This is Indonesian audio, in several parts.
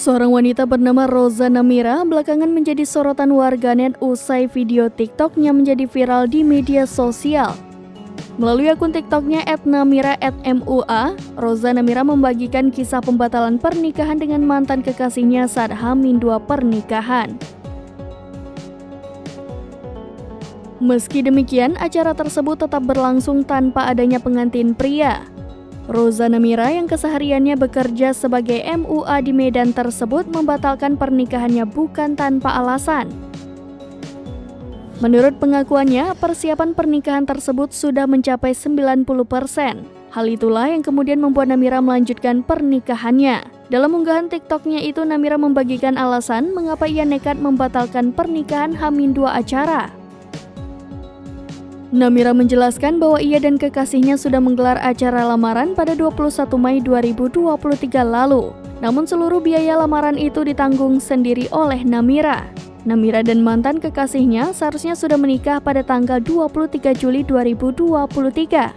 Seorang wanita bernama Roza Namira belakangan menjadi sorotan warganet usai video TikToknya menjadi viral di media sosial. Melalui akun TikToknya @namira@mua, Roza Namira membagikan kisah pembatalan pernikahan dengan mantan kekasihnya saat H-2 pernikahan. Meski demikian, acara tersebut tetap berlangsung tanpa adanya pengantin pria. Roza Namira yang kesehariannya bekerja sebagai MUA di Medan tersebut membatalkan pernikahannya bukan tanpa alasan. Menurut pengakuannya, persiapan pernikahan tersebut sudah mencapai 90%. Hal itulah yang kemudian membuat Namira melanjutkan pernikahannya. Dalam unggahan TikToknya itu, Namira membagikan alasan mengapa ia nekat membatalkan pernikahan H-2 acara. Namira menjelaskan bahwa ia dan kekasihnya sudah menggelar acara lamaran pada 21 Mei 2023 lalu. Namun seluruh biaya lamaran itu ditanggung sendiri oleh Namira. Namira dan mantan kekasihnya seharusnya sudah menikah pada tanggal 23 Juli 2023.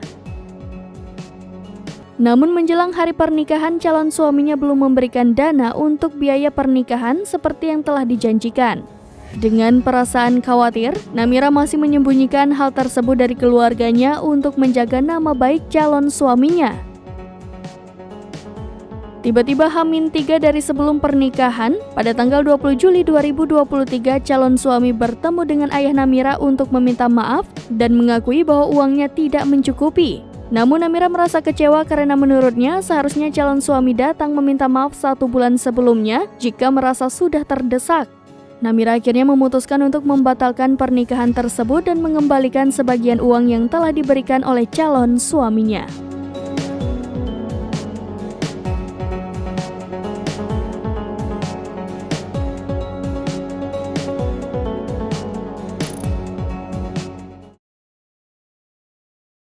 Namun menjelang hari pernikahan, calon suaminya belum memberikan dana untuk biaya pernikahan seperti yang telah dijanjikan. Dengan perasaan khawatir, Namira masih menyembunyikan hal tersebut dari keluarganya untuk menjaga nama baik calon suaminya. Tiba-tiba H-3 dari sebelum pernikahan, pada tanggal 20 Juli 2023, calon suami bertemu dengan ayah Namira untuk meminta maaf dan mengakui bahwa uangnya tidak mencukupi. Namun Namira merasa kecewa karena menurutnya seharusnya calon suami datang meminta maaf 1 bulan sebelumnya jika merasa sudah terdesak. Namira akhirnya memutuskan untuk membatalkan pernikahan tersebut dan mengembalikan sebagian uang yang telah diberikan oleh calon suaminya.